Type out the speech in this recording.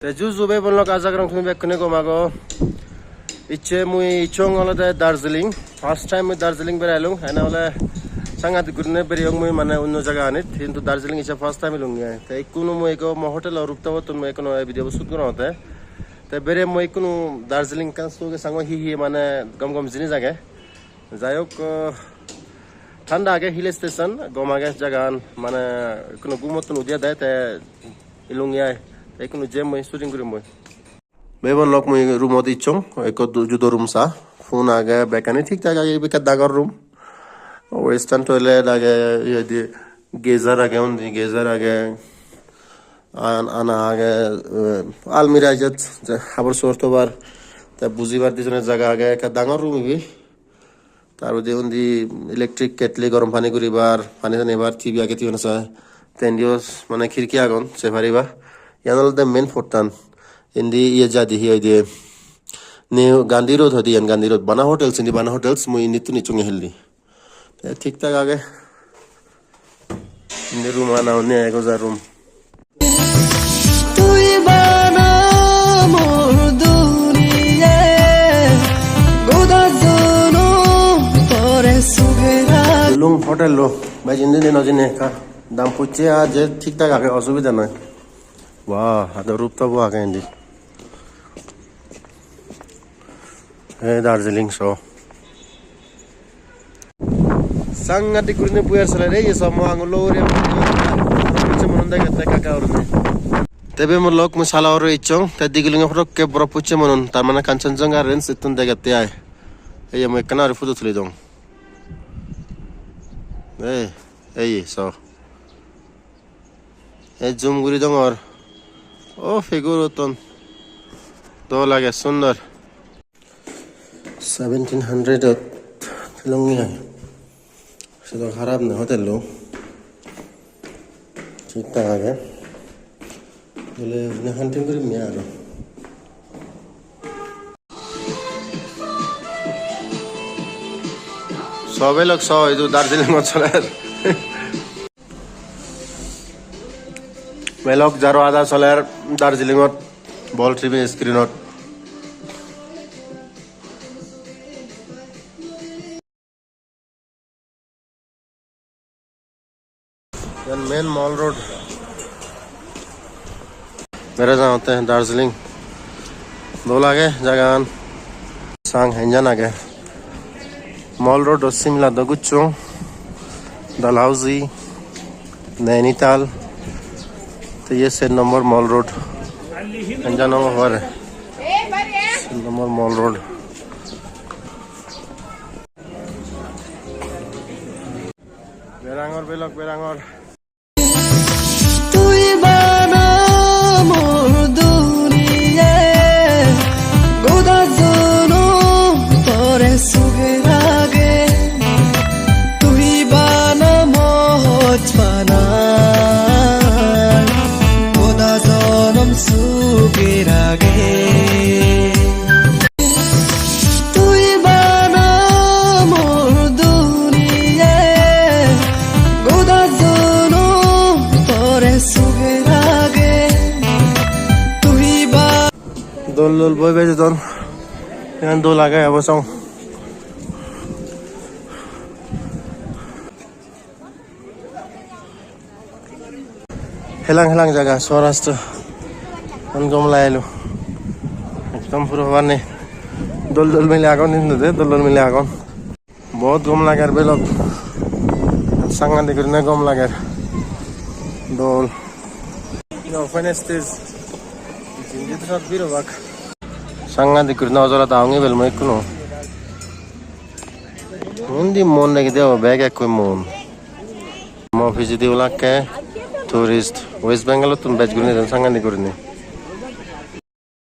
Teju be bonlo kaza karang thumi bekkune gomago iche mui ichong olode Darjeeling first time mui Darjeeling berailung ena ole sangat gurne beriyong mui mane onno jaga anit kintu Darjeeling iche first time ilung ya te ikunu mui ko mo hotel ruptawo tun mui kono video shoot konote te bere mui ikunu Darjeeling kan soge sango hi mane gom gom jini jage jayok ठंडा आगे hill station गोमागे जगह माने कोनो गुमतन उदिया दे ते इलुंगिया एकनो GeM मय shooting करिम मय Bevan luck मय room मत इचों एको जुदो room सा phone आगे बेकाने ठीक ठाक आगे बेका दागर रूम वेस्टर्न टॉयलेट आगे ये दि गेजर आगे उन गेजर आगे आना आगे अलमीरा जत हाबर सोर्तो बार ते बुझिबार दिसने जगह आगे का दागर रूम भी तारो दे उन्दी इलेक्ट्रिक केटली गरम पानी करिबार पानी नेबार टीवी आगे तिवन सा तेंडियोस माने खिड़की आगन सेफारिबा यानल द मेन फोर्टन इंदी ये जादी ही दे न्यू गांधी रोड हदी यान गांधी रोड बना होटल्स इंदी बना होटल्स मुई नितु निचुंगे हेल्दी ठीक ठाक आगे इंदी रूम आना होने एगो जा रूम लुंग होटल लो भाई जिंदे दिन अजिने का दाम पूछे आज ठीक ठाक आगे असुविधा ना वाह ada rooftop आगे इंदी Darjeeling show sangat dikurine puyer salare ye samo angulo re puche mononda gata kaka orne tebe mo lok mo sala oro ichong ta digilinga frok ke bro puche monon tar mana kanchenjunga range itun degate ay ye mo ekana fudo thuli dong এই so এই zoom গুরি দঙর ও ফিগুর তন তো লাগে সুন্দর 1700 লঙ্গি হয় সেটা খারাপ না হোটেল লো ঠিকঠাক আগে বলে হান্টিং করে মিয়া আরো সবে লোক সব এই দার্জিলিং অঞ্চলের মেলক যারো আধা চলের দার্জিলিংত বল টিভি স্ক্রিনত मेन मॉल रोड मेरे जहाँ होते हैं दार्जिलिंग दो लागे जगह सांग हेंजन आगे मॉल रोड और शिमला दगुच्चो डलहौजी नैनीताल तो ये से नंबर मॉल रोड हेंजन ओवर नंबर मॉल रोड बेरांगोर बेलक बेरांगोर dol boy beje don yan do laga ya bosong helang helang jaga Saurashtra angom lailo ekdom puro bane dol dol mile agon ninde dol dol mile agon bahut gom lagar belok sangan dikurne gom lagar dol no finest is jinjit sat biro bak sangat dikurna ojala daungi bel mai kuno undi mon lagi deo bag ek koi mon mo office di ulake tourist west bengal tun batch gurne sangat dikurne